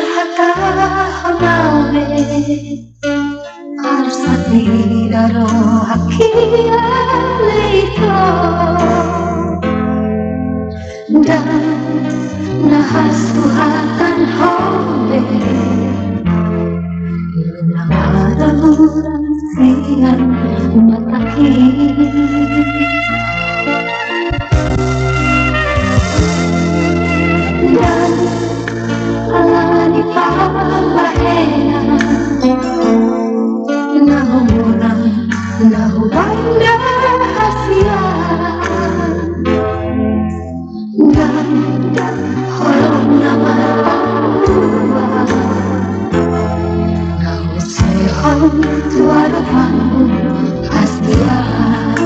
Pagkakahangawin para sa tiraro hakilito dan nahasuhatan hobe nangaramuran siang mataki dan alani pambahena nahumurang nahubay na hasiyan ganda holong naman ang buwan nahusayang tuwarapan hasiyan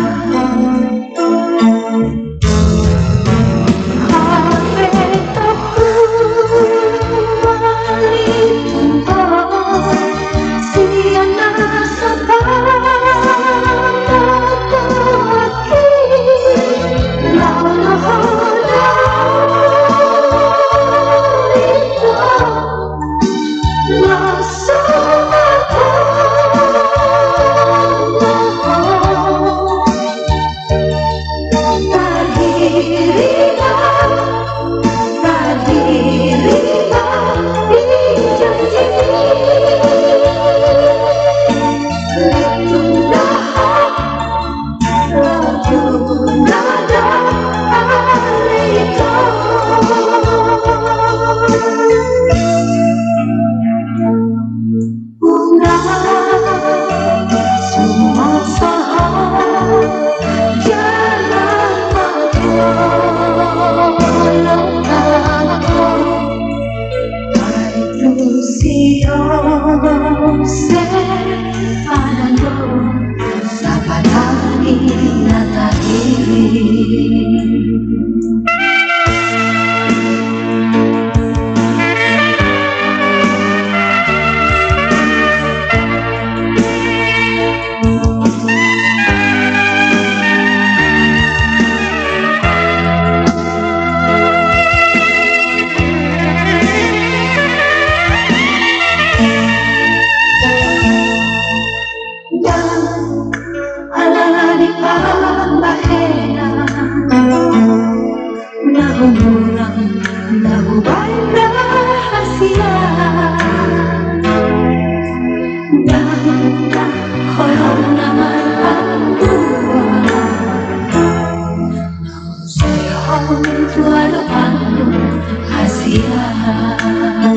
sa palagi na tahimik. Nahumurang nahubay na hasiyan ganda holong naman ang buwan nahusayang tuwarapan hasiyan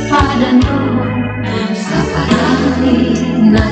Padamu sa palagi na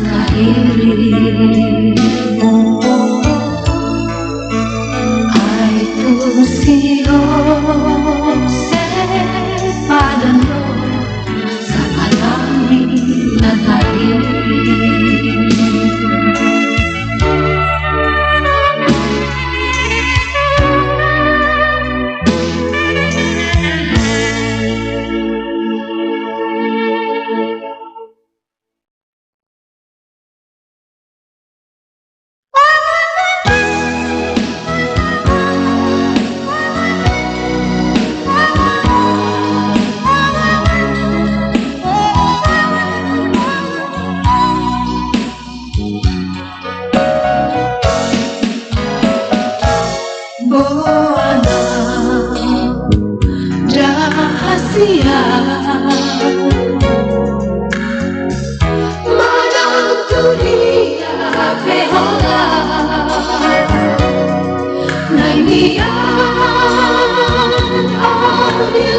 di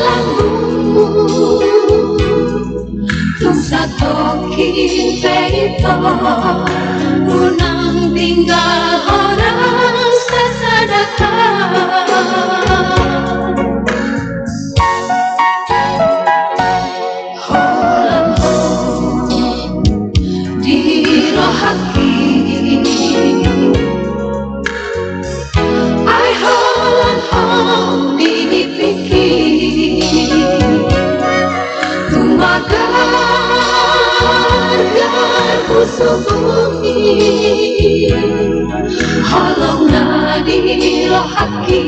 lambungmu tung satokin peito unang tinggal orang sasadakan holang ho di rohaki ay holang ho subuhi halong na di rohaki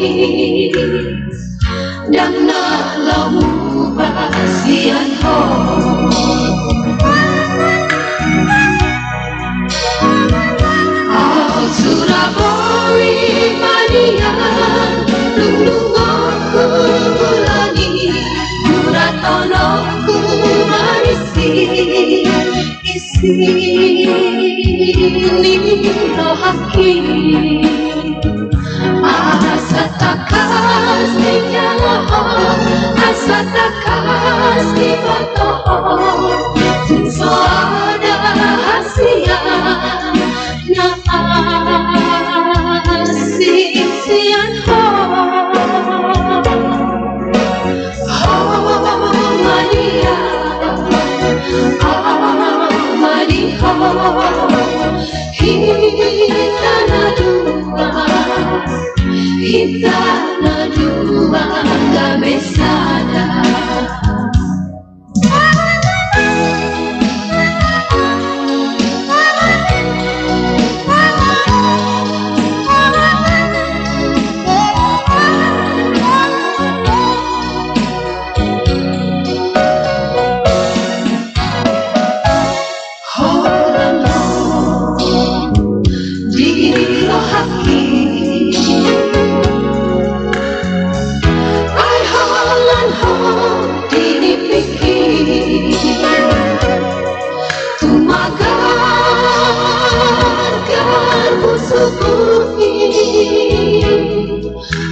dan na lamu basian ho al surabori manian lulungku mulani muratonoku marisi isi rohaki asa takas di jalan asa takas di foto so ada hasia na sian ho Maria Maria Hitana dua gak besada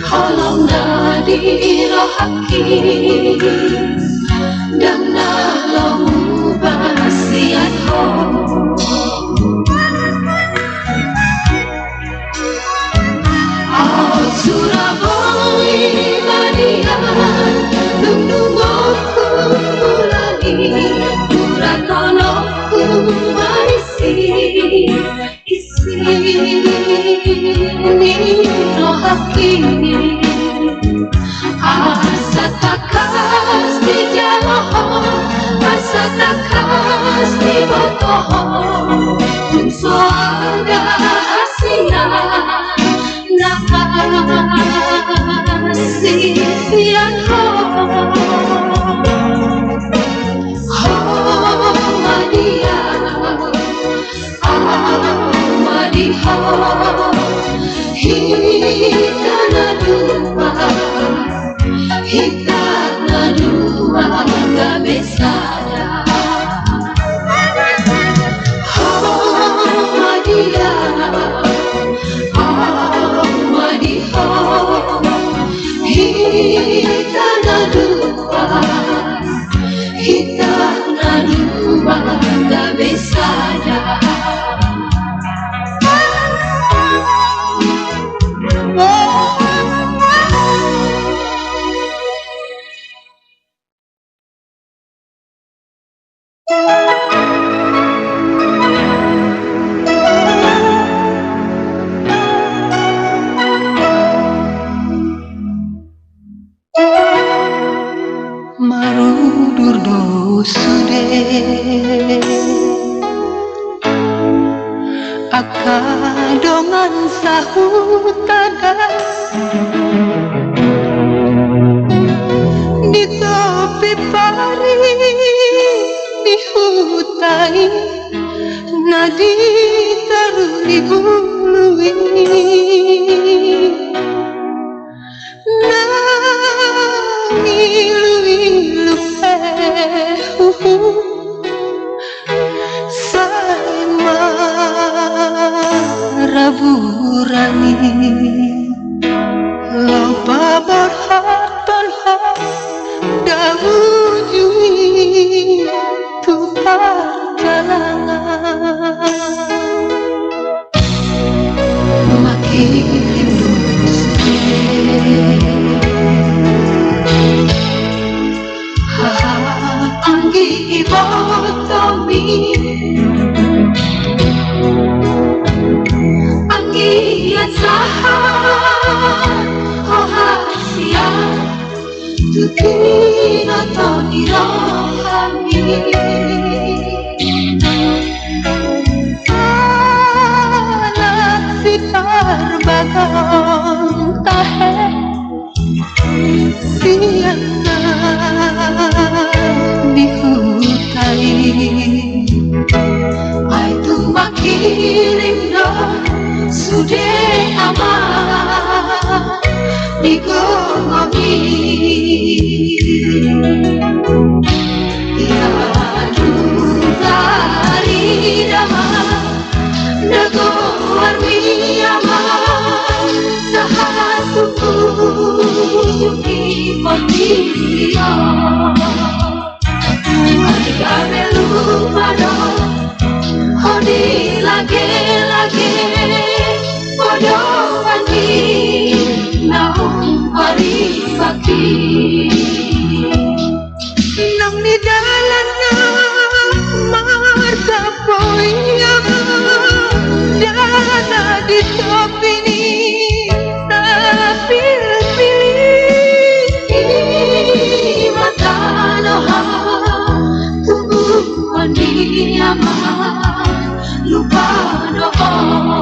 halong na di rohaki dan na lamu basian ho al surabori manian lungdungoku mulani muratonoku marisi isi rohaki asa takas di jalan asa takas di botoh so ada asia sian ho Maria Maria hitana dua gak besada Maria Maria hitana dua gak besada marudur dosude akadongan sahutada di tepi pari di hutai nadi terli bului ilu sai maraburani tahe siana di hutai ai tu makirim do sude ama di gomi ya dari dama nago armi ama sahasuku yuki potia Aika melu pado hodi lage podo wani naum hari saki nang di dalan marga poya dana di topini pilih mata noha tubuh wani ama lupa doa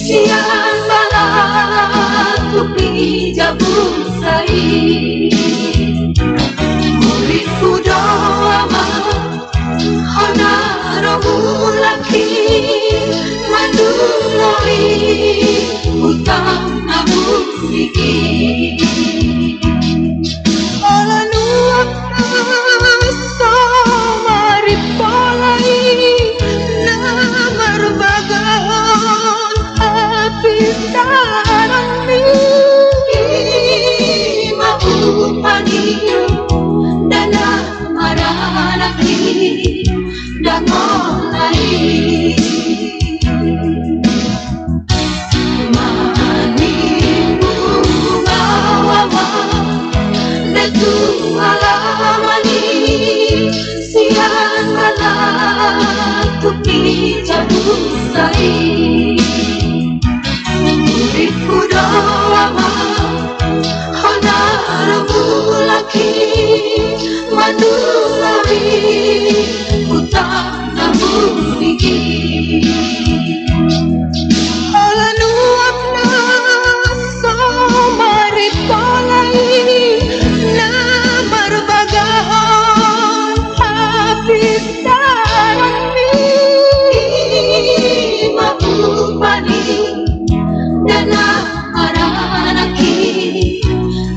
sian balat tupi jabung sai muridku doa hona rohu laki manduloi utang nabu siki ola nuak samari polai namar bagan api sarami mau pani dana maranaki dangolai mani bunga wawa letu alamani sian malam tupi jabung sai muridku doa hona robu laki mandulai utang nabu siki ola nuak na somari polai namar bagan habis sarami mau pani dana maranaki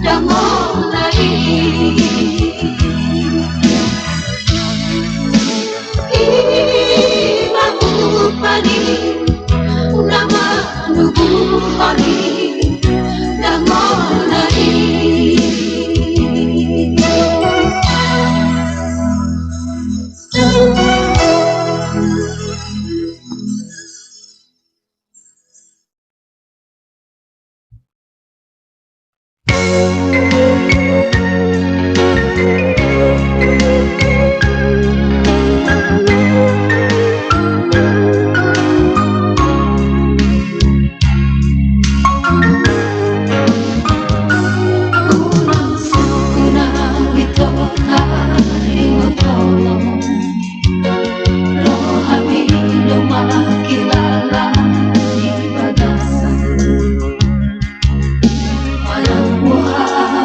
dangolai mau pani nama nubu hari dangolai Walang buhay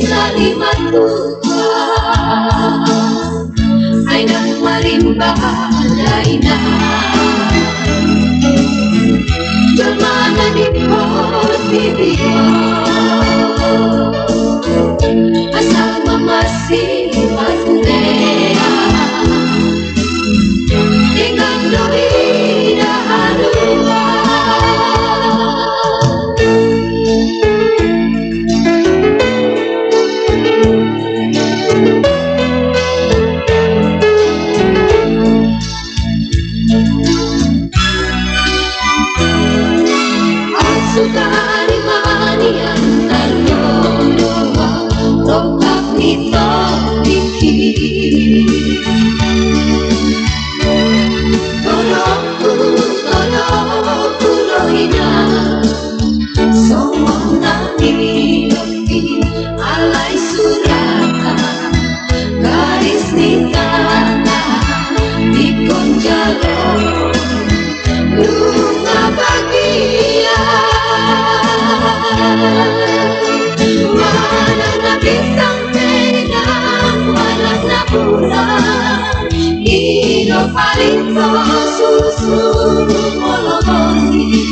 sa lima tua ay nagmarimba na Germana di Portibio asal masih Matunea dengan doi dahanua Sukari manian terdoa rongkap nito diki Tolongku rohina somong nami lopi alai suraka garis nitana di konjalo lunga bagia Mana na bintang tenang, mana na bulan Ino palito susuruh molongi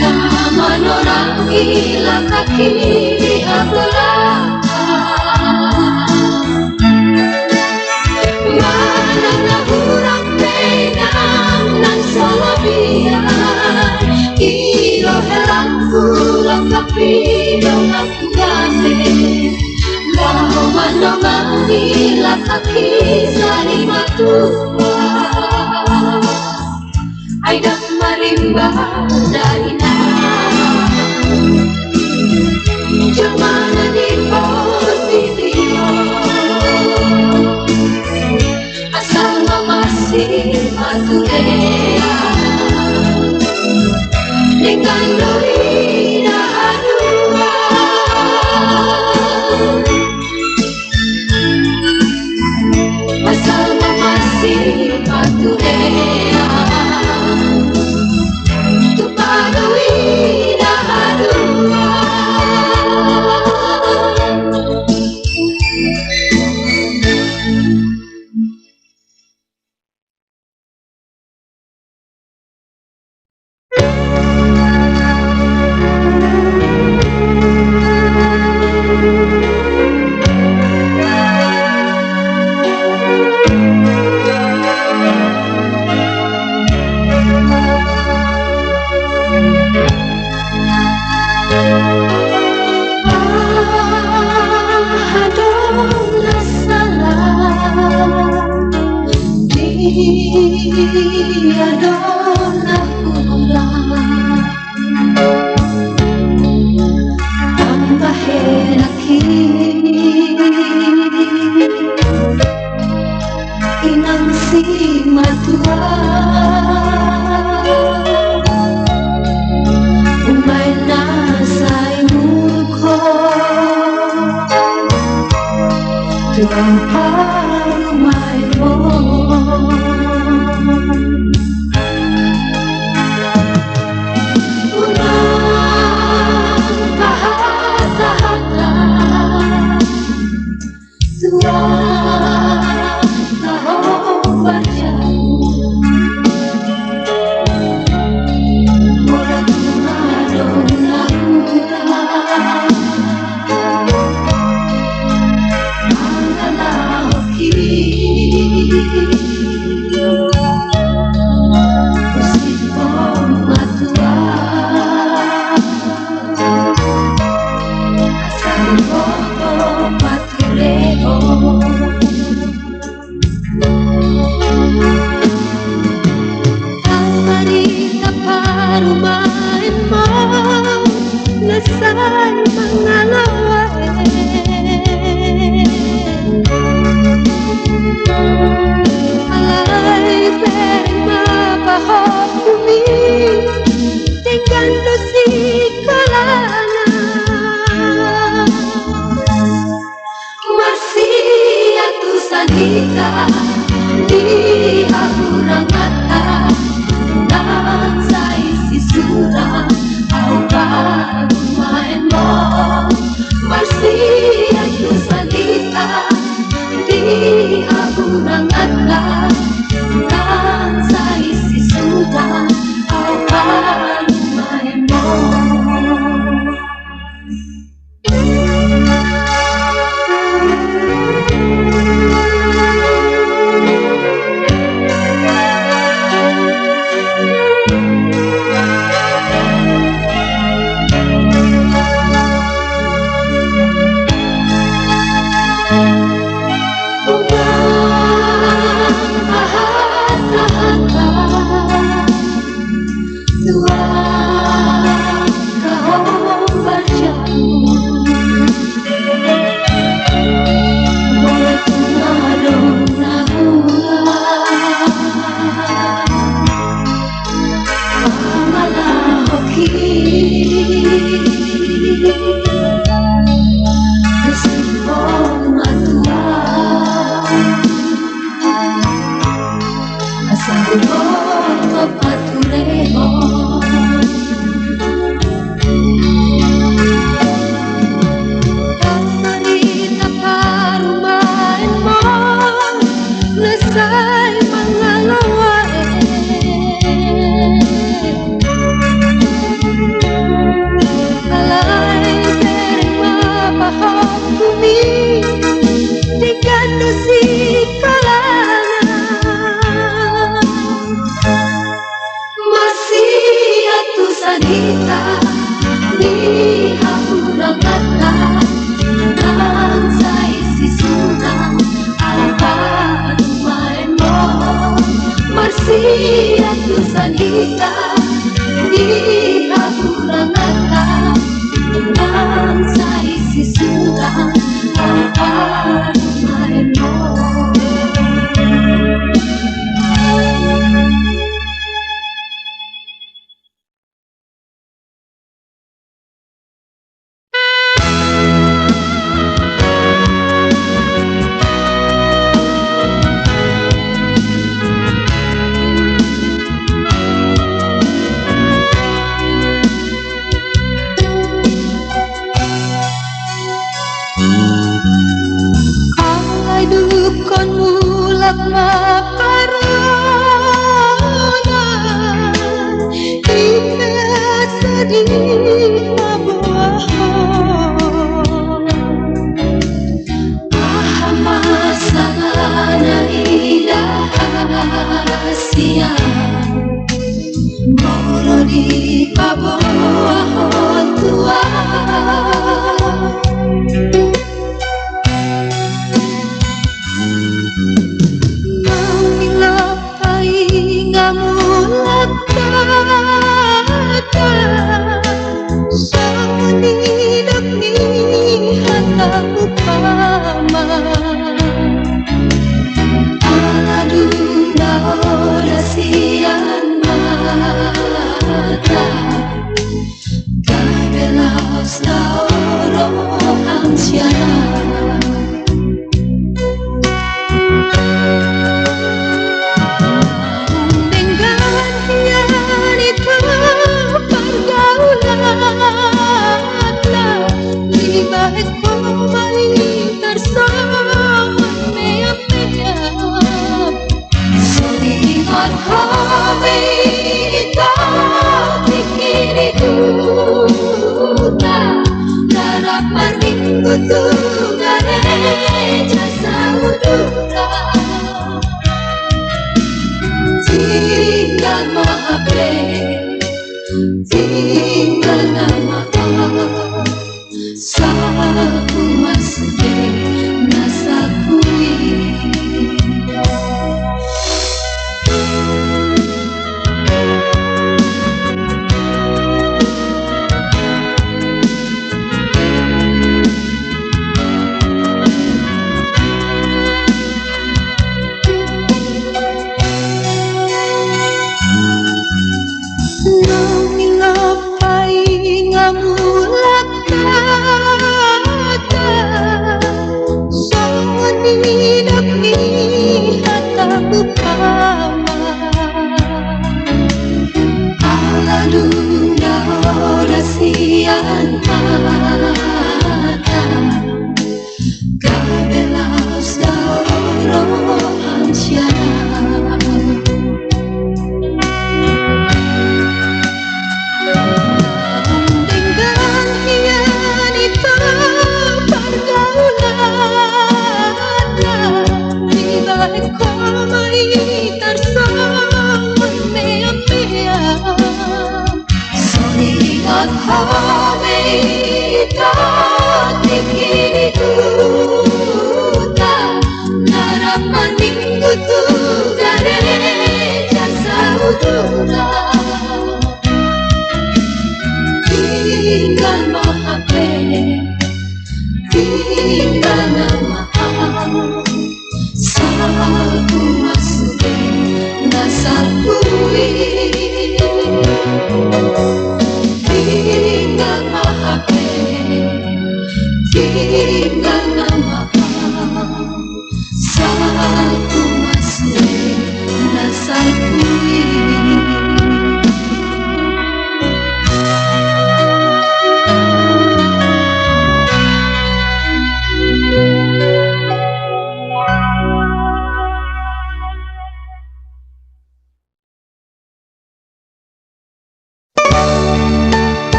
Naman orang gila kaki Mana na burang tenang, nan solabian Ino helang pulang tapi dong aku gane Mau mandongan nila kaki sani matua Ay dak marimba daina Germana di Portibio asal masih Matunea dengan doi dahanua asal masih Matunea tupadoi dahanua Dia dona pulang tambah laki inang si matua umay nasa'y muko tuang parumay mo di ahurang mata dan saya si surang au baru main mo masih kita ni hahurang kata nang sa isisunang alpadumain mo marsia tusan kita ni hahurang kata nang sa isisunang alpadumain mo.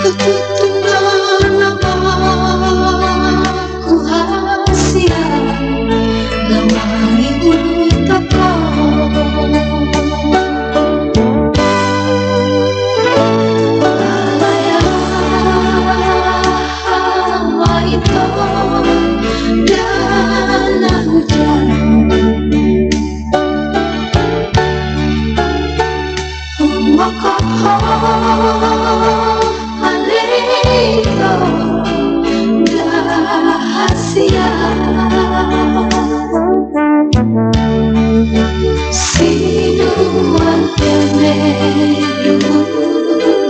Ketutunan namaku hasia Gawai utaka Alaya hawa ito Dana hujan Humakoh Halito Dahasia Sinuan kene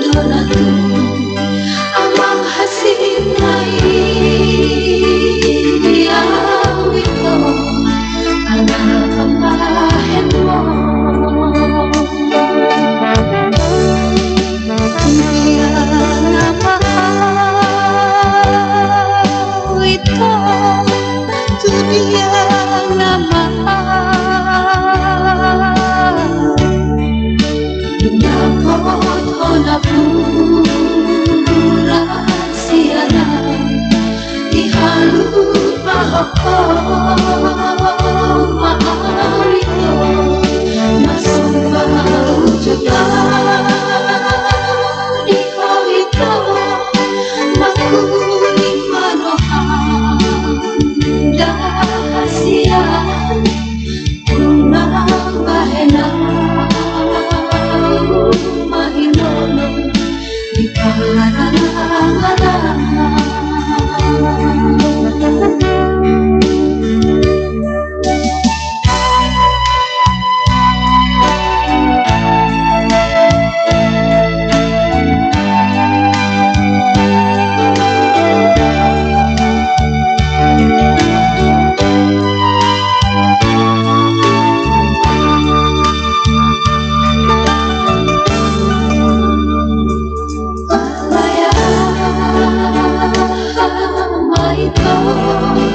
Donatu Amang hasinai Awito Anak pemahen mo Dunia nama itu Dunia nama Dapat honapura siana Dihalut bahako Maharito Masuk baru juga Itu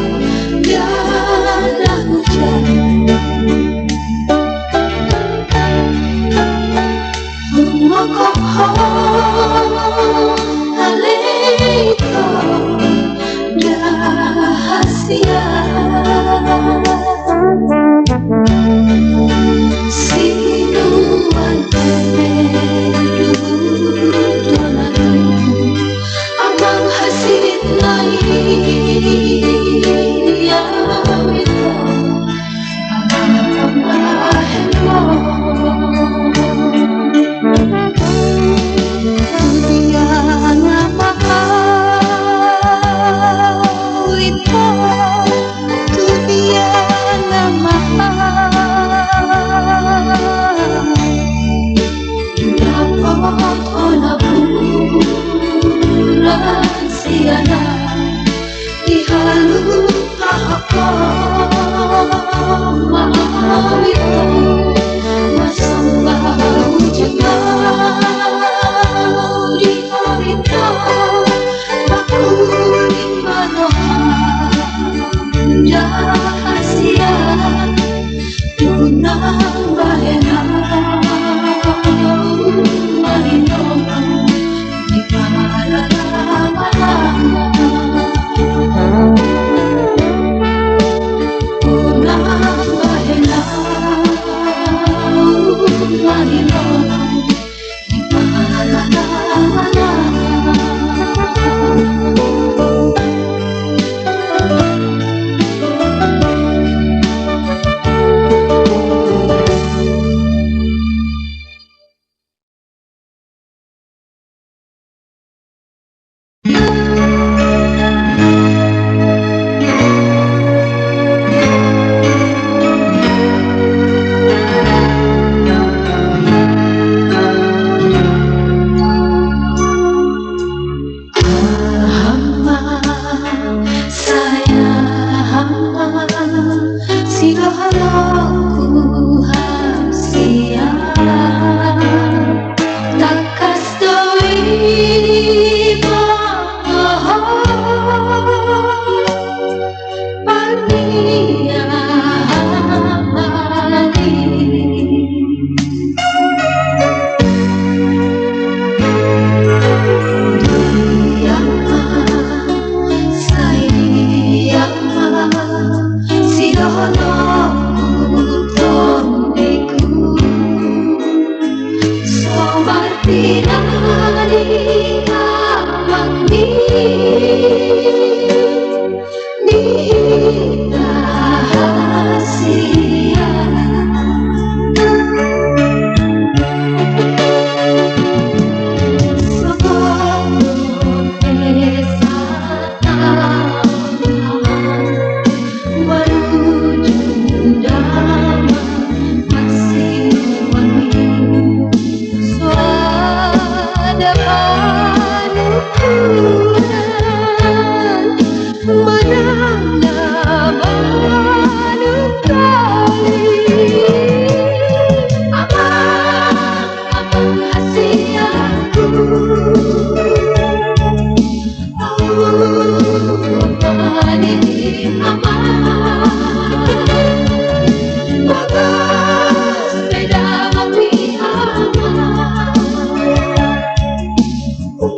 Yang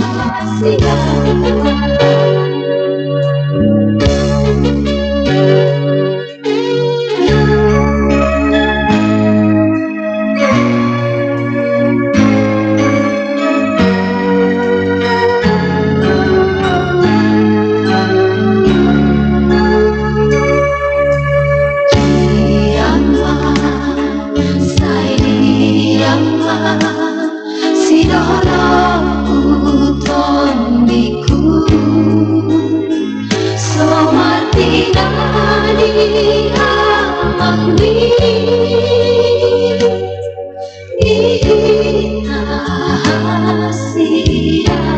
rahasia Rahasia